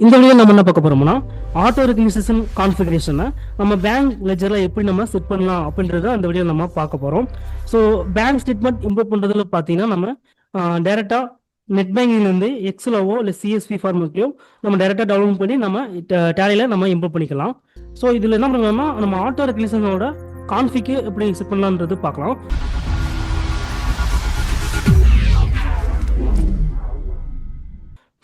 இந்த வீடியோ நம்ம என்ன பார்க்க போறோம்னா ஆட்டோ ரெகக்னிஷன் கான்ஃபிகரேஷனை நம்ம பேங்க் லெஜர்ல எப்படி நம்ம செட் பண்ணலாம் அப்படின்றத அந்த வீடியோ நம்ம பார்க்க போறோம். ஸோ பேங்க் ஸ்டேட்மெண்ட் இம்போர்ட் பண்றதுல பார்த்தீங்கன்னா நம்ம டைரக்டா நெட் பேங்கிங்ல இருந்து எக்ஸலோவோ இல்லை சிஎஸ்வி ஃபார்மேட்லையோ நம்ம டைரக்டா டவுன்லோட் பண்ணி நம்ம டேலியில நம்ம இம்போர்ட் பண்ணிக்கலாம். ஸோ இதுல என்ன பண்ணலாம்னா நம்ம ஆட்டோ ரெகக்னிஷனோட கான்ஃபிக்கு எப்படி செட் பண்ணலான்றது பார்க்கலாம்.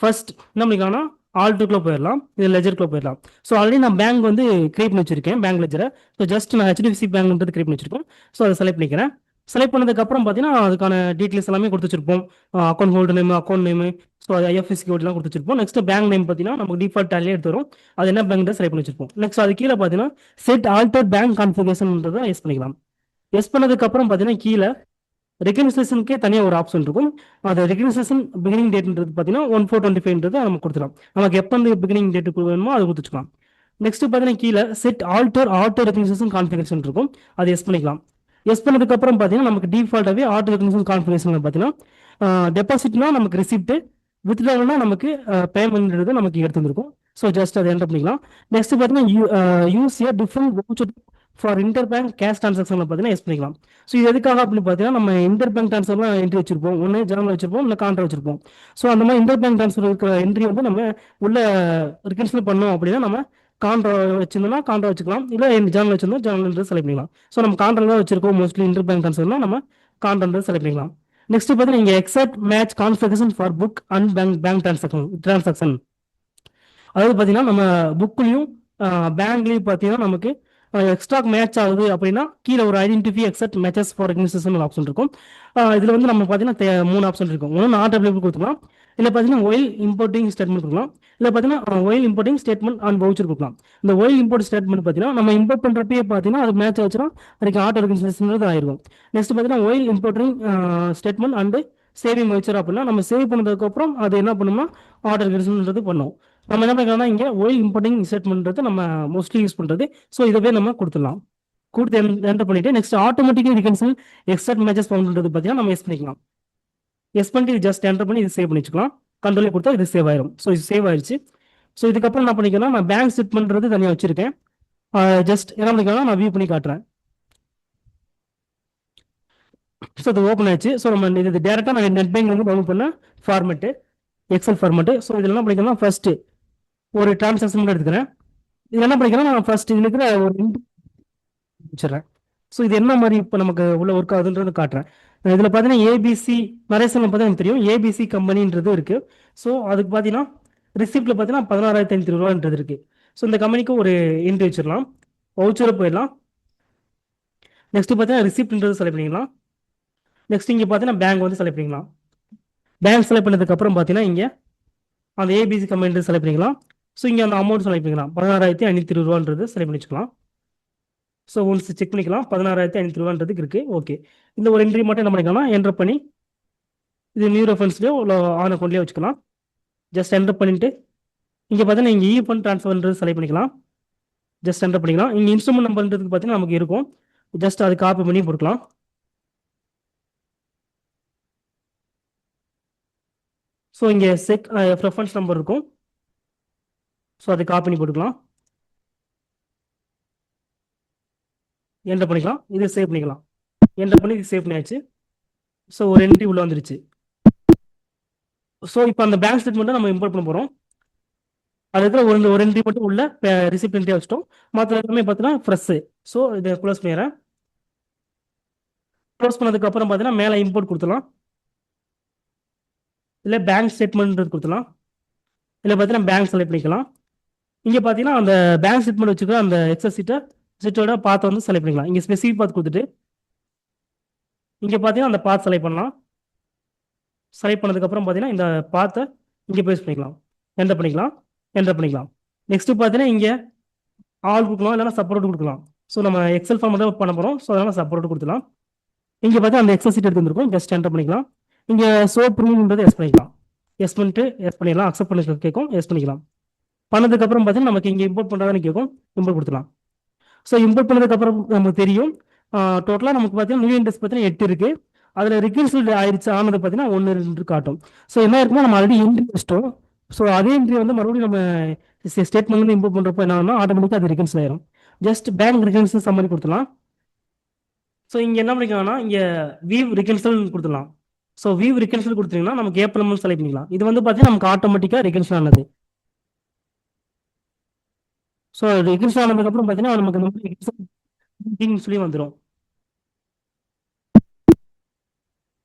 ஃபர்ஸ்ட் நம்மளுக்கான ஆல்ட்டுக்குள்ள போயிடலாம், இது லெஜருக்குள்ள போயிடலாம். ஸோ ஆல்ரெடி நான் பேங்க் வந்து கிரியேட் பண்ணி வச்சிருக்கேன், பேங்க் லெஜரை. ஸோ ஜஸ்ட் நான் ஹெச்டிஎஃப்சி பேங்க்ன்றது கிரியேட் பண்ணி வச்சிருக்கோம். ஸோ அதை செலக்ட் பண்ணிக்கிறேன். செலக்ட் பண்ணதுக்கப்புறம் பார்த்தீங்கன்னா அதுக்கான டீட்டெயில்ஸ் எல்லாமே கொடுத்து வச்சிருப்போம். Account holder name, account name, so IFSC கோட்லாம் கொடுத்து வச்சிருப்போம். நெக்ஸ்ட் பேங்க் நேம் பார்த்தீங்கன்னா நமக்கு டிஃபால்ட் டேலியே எடுத்து வரும். அது என்ன பேங்க் செலக்ட் பண்ணி வச்சிருப்போம். நெக்ஸ்ட் அது கீழே பார்த்தீங்கன்னா செட் ஆல்டர் பேங்க் கான்ஃபிகரேஷன்ன்றதை எஸ் பண்ணிக்கலாம். எஸ் பண்ணதுக்கப்புறம் பார்த்தீங்கன்னா கீழே ரெகக்னிஷனுக்கே தனியாக ஒரு ஆப்ஷன் இருக்கும். அது ரெகக்னிஷன் பிகினிங் டேட்ன்றது பார்த்தீங்கன்னா 1425 நம்ம கொடுத்துக்கலாம். நமக்கு எப்போ அந்த பிகினிங் டேட்டுக்கு வேணுமோ அதை கொடுத்துக்கலாம். நெக்ஸ்ட் பார்த்தீங்கன்னா கீழே set alter auto recognition configuration இருக்கும், அதை எஸ் பண்ணிக்கலாம். எஸ் பண்ணதுக்கப்புறம் பார்த்தீங்கன்னா நமக்கு டிஃபால்ட்டாகவே ஆட்டோ ரெகக்னிஷன் கான்ஃபிகரேஷன் பார்த்தீங்கன்னா டெபாசிட்னா நமக்கு ரிசிப்ட், வித்ட்ராவல்னா நமக்கு பேமெண்ட்ன்றது நமக்கு எடுத்து வந்துருக்கும். ஸோ ஜஸ்ட் அதை என்டர் பண்ணிக்கலாம். நெக்ஸ்ட் பார்த்தீங்கன்னா use a different for inter bank cash டிரான்சாக்ஷன்ல பார்த்தீங்கன்னா எஸ் பண்ணிக்கலாம். ஸோ இது எதுக்காக அப்படின்னு பார்த்தீங்கன்னா நம்ம இன்டர் பேங்க் ட்ரான்ஸ்ஃபர்லாம் என்ட்ரி வச்சிருப்போம், ஒன்று ஜேர்னல் வச்சிருப்போம், இல்லை கான்ட்ரா வச்சிருப்போம். ஸோ அந்த மாதிரி இன்டர் பேங்க் ட்ரான்ஸ்ஃபர் இருக்கிற என்ட்ரி வந்து நம்ம உள்ள ரிகன்சில் பண்ணோம் அப்படின்னா நம்ம கான்ட்ரா வச்சிருந்தோம்னா கான்ட்ரா வச்சுக்கலாம், இல்லை ஜேர்னல் வச்சிருந்தோம் ஜேர்னல் செலக்ட் பண்ணிக்கலாம். ஸோ நம்ம கான்ட்ரா தான் வச்சிருக்கோம் மோஸ்ட்லி இன்டர் பேங்க் ட்ரான்ஸ்ஃபர்னா நம்ம கான்ட்ரா செலக்ட் பண்ணிக்கலாம். நெக்ஸ்ட் பார்த்தீங்கன்னா இங்கே exact match configuration for book and bank transaction. அதாவது பார்த்தீங்கன்னா நம்ம புக்லையும் பேங்க்லையும் பார்த்தீங்கன்னா நமக்கு எக்ஸ்ட்ரா மேட்ச் ஆகுது அப்படின்னா கீழே ஒரு identify accept matches for recognition ஒரு ஆப்ஷன் இருக்கும். இதில் வந்து நம்ம பார்த்தீங்கன்னா 3 ஆப்ஷன் இருக்கும். ஒன்று நாட் அவைலபிள் கொடுத்துக்கலாம், இல்லை பார்த்தீங்கன்னா ஒயில் இம்போர்ட்டிங் ஸ்டேட்மெண்ட் கொடுக்கலாம், இல்லை பார்த்தீங்கன்னா oil importing statement and voucher கொடுக்கலாம். இந்த ஒயில் இம்போர்ட் ஸ்டேட்மெண்ட் பார்த்தீங்கன்னா நம்ம இம்போர்ட் பண்ணுறப்பே பார்த்தீங்கன்னா அது மேட்ச் ஆச்சுன்னா அதுக்கு ஆட்டோ ரெகக்னிஷன் ஆயிருக்கும். நெக்ஸ்ட் பார்த்தீங்கன்னா oil importing statement and saving voucher அப்படின்னா நம்ம சேவ் பண்ணதுக்கப்புறம் அது என்ன பண்ணணும்னா ஆட்டோ ரெகக்னிஷன்ன்றது பண்ணும். நம்ம என்ன பண்ணிக்கலாம் இங்கே ஒயில் இம்போர்ட்டிங் ஸ்டேட்மெண்ட்றது நம்ம மோஸ்ட்லி யூஸ் பண்ணுறது. ஸோ இதவே நம்ம கொடுத்துடலாம். கொடுத்து என்டர் பண்ணிட்டு நெக்ஸ்ட் ஆட்டோமேட்டிக்கலி ரிகன்சல் எக்ஸ்ட்ரா மேட்சஸ் ஃபவுண்ட்ன்றது பார்த்தீங்கன்னா நம்ம எஸ் பண்ணிக்கலாம். எஸ் பண்ணிட்டு இது ஜஸ்ட் என்டர் பண்ணி இது சேவ் பண்ணி வச்சுக்கலாம். கண்ட்ரோலே கொடுத்தா இது சேவ் ஆயிரும். ஸோ இது சேவ் ஆயிடுச்சு. ஸோ இதுக்கப்புறம் என்ன பண்ணிக்கலாம், நான் பேங்க் ஸ்டேட்மெண்ட்றது தனியாக வச்சிருக்கேன். ஜஸ்ட் என்ன பண்ணிக்கலாம், நான் வியூ பண்ணி காட்டுறேன். ஸோ இது ஓப்பன் ஆயிடுச்சு. ஸோ நம்ம இது டேரெக்டாக நான் நெட் பேங்க் வந்து டவுன்லோட் பண்ண ஃபார்மெட்டு, எக்ஸல் ஃபார்மெட்டு. ஸோ இதில் என்ன பண்ணிக்கலாம், ஃபர்ஸ்ட் ஒரு டிரான்சாக்ஷன் மட்டும் எடுத்துக்கிறேன். இது என்ன பண்ணிக்கலாம், நான் ஃபர்ஸ்ட் இதில் இருக்கிற ஒரு வச்சிடறேன். ஸோ இது என்ன மாதிரி இப்போ நமக்கு உள்ள ஒர்க் ஆகுதுன்றது காட்டுறேன். இதில் பார்த்தீங்கன்னா ஏபிசி நிறைய சொல்ல பார்த்தா எனக்கு தெரியும், ஏபிசி கம்பெனின்றது இருக்கு. ஸோ அதுக்கு பார்த்தீங்கன்னா ரிசிப்ட்ல பார்த்தீங்கன்னா 16,500 ரூபான்றது இருக்கு. ஸோ இந்த கம்பெனிக்கு ஒரு என்ட்ரி வச்சிடலாம், வவுச்சரை போயிடலாம். நெக்ஸ்ட் பார்த்தீங்கன்னா ரிசிப்ட்ன்றது செலக்ட் பண்ணிக்கலாம். நெக்ஸ்ட் இங்கே பார்த்தீங்கன்னா பேங்க் வந்து செலக்ட் பண்ணிக்கலாம். பேங்க் செலக்ட் பண்ணதுக்கு அப்புறம் பார்த்தீங்கன்னா இங்கே அந்த ஏபிசி கம்பெனி செலக்ட் பண்ணிக்கலாம். ஸோ இங்கே அந்த அமௌண்ட் செலக்ட் பண்ணிக்கலாம், 16,520 ரூபான்றது செலக்ட் பண்ணி வச்சுக்கலாம். ஸோ ஒன்ஸ் செக் பண்ணிக்கலாம், 16,500 ரூபான்றதுக்கு இருக்கு. ஓகே, இந்த ஒரு என்ட்ரி மட்டும் என்ன பண்ணிக்கலாம், என்டர் பண்ணி இது நியூ ரெஃபரன்ஸ்லேயோ இல்லை ஆன் அக்கௌண்ட்லேயோ வச்சுக்கலாம். ஜஸ்ட் என்டர் பண்ணிட்டு இங்கே பார்த்தீங்கன்னா இங்கே இ ஃபண்ட் ட்ரான்ஸ்ஃபர்ன்றது செலக்ட் பண்ணிக்கலாம். ஜஸ்ட் என்டர் பண்ணிக்கலாம். இங்கே இன்ஸ்ட்ருமெண்ட் நம்பர்ன்றதுக்கு பார்த்தீங்கன்னா நமக்கு இருக்கும், ஜஸ்ட் அது காப்பி பண்ணி போட்டுக்கலாம். ஸோ இங்கே செக் ரெஃபரன்ஸ் நம்பர் இருக்கும், ஸோ அதை காப்பி பண்ணி போட்டுக்கலாம். என்டர் பண்ணிக்கலாம், இது சேவ் பண்ணிக்கலாம். என்டர் பண்ணி இது சேவ் பண்ணியாச்சு. ஸோ ஒரு என்ட்ரி உள்ள வந்துருச்சு. ஸோ இப்போ அந்த பேங்க் ஸ்டேட்மெண்ட்டை நம்ம இம்போர்ட் பண்ண போகிறோம். அது இருக்கிற ஒரு என்ட்ரி மட்டும் உள்ள ரிசிப்ட் என்ட்ரி வச்சிட்டோம், மற்ற எல்லாமே பார்த்தீங்கன்னா ஃப்ரெஷ். ஸோ இதை க்ளோஸ் பண்ணிடுறேன். க்ளோஸ் பண்ணதுக்கு அப்புறம் பார்த்தீங்கன்னா மேலே இம்போர்ட் கொடுத்துலாம், இல்லை பேங்க் ஸ்டேட்மெண்ட் கொடுத்துலாம், இல்லை பார்த்தீங்கன்னா பேங்க் செலக்ட் பண்ணிக்கலாம். இங்கே பார்த்தீங்கன்னா அந்த பேங்க் ஸ்டேட்மெண்ட் வச்சுக்கிற அந்த எக்ஸஸ் சீட்டோட பாத்தை வந்து செலக்ட் பண்ணிக்கலாம். இங்கே ஸ்பெசிஃபிக் பாத் கொடுத்துட்டு இங்கே பார்த்தீங்கன்னா அந்த பாத் செலக்ட் பண்ணலாம். செலக்ட் பண்ணதுக்கப்புறம் பார்த்தீங்கன்னா இந்த பாத்தை இங்கே பேஸ்ட் பண்ணிக்கலாம், என்டர் பண்ணிக்கலாம், என்டர் பண்ணிக்கலாம். நெக்ஸ்ட் பார்த்தீங்கன்னா இங்கே ஆல் கொடுக்கலாம், இல்லைனா சப்போர்ட் கொடுக்கலாம். ஸோ நம்ம எக்ஸல் ஃபார்ம் தான் பண்ண போகிறோம், ஸோ அதனால் சப்போர்ட் கொடுத்துலாம். இங்கே பார்த்தா அந்த எக்ஸல் சீட் எடுத்து வந்துருக்கும், ஜஸ்ட் என்டர் பண்ணிக்கலாம். இங்கே ஷோ ப்ரூவ்ன்றது எஸ் பண்ணிக்கலாம். எஸ் பண்ணிட்டு எஸ் பண்ணிடலாம், அக்செப்ட் பண்ணி கேட்கும், எஸ் பண்ணிக்கலாம். பண்ணதுக்கப்புறம் பார்த்தீங்கன்னா நமக்கு இங்கே இம்போர்ட் பண்ணுறதான்னு கேட்கும், இம்போர்ட் கொடுத்துலாம். ஸோ இம்போர்ட் பண்ணதுக்கப்புறம் நமக்கு தெரியும் டோட்டலாக நமக்கு பார்த்தீங்கன்னா நியூ இண்டெக்ஸ் பார்த்தீங்கன்னா 8 இருக்குது. அதில் ரிக்வெஸ்ட் ஆயிடுச்சு ஆனது பார்த்தீங்கன்னா 1 2 காட்டும். ஸோ என்ன இருக்குமோ நம்ம ஆல்ரெடி என்ட்ரி வச்சிட்டோம், ஸோ அதே என்ட்ரி வந்து மறுபடியும் நம்ம ஸ்டேட்மெண்ட் வந்து இம்போர்ட் பண்ணுறப்போ என்ன ஆகும்னா ஆட்டோமேட்டிக்காக அது ரெக்கன்சில் ஆயிரும். ஜஸ்ட் பேங்க் ரெக்கன்சில் சம்மரி கொடுத்துலாம். ஸோ இங்கே என்ன பண்ணிக்கலாம்னா இங்கே வீவ் ரெக்கன்சில் கொடுத்துடலாம். ஸோ வீவ் ரெக்கன்சில் கொடுத்தீங்கன்னா நமக்கு ஏப்எல்எம் செலக்ட் பண்ணிக்கலாம். இது வந்து பார்த்தீங்கன்னா நமக்கு ஆட்டோமேட்டிக்காக ரெக்கன்சில் ஆனது. ஸோ ரெக்கன்சில் ஆனதுக்கப்புறம் பார்த்தீங்கன்னா நமக்கு இந்த மாதிரி சொல்லி வந்துடும்.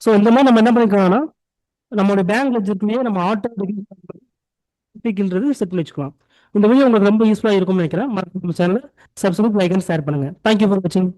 ஸோ இந்த மாதிரி நம்ம என்ன பண்ணிக்கலாம்னா நம்மளோட பேங்க் லெட்ஜருக்குள்ளேயே நம்ம ஆட்டோ செட் பண்ணி வச்சுக்கலாம். இந்த வீடியோ உங்களுக்கு ரொம்ப யூஸ்ஃபுல்லாக இருக்கும்னு நினைக்கிறேன். மறக்காம சேனலை சப்ஸ்கிரைப் லைக் அண்ட் ஷேர் பண்ணுங்க. தேங்க்யூ ஃபார் வாட்சிங்.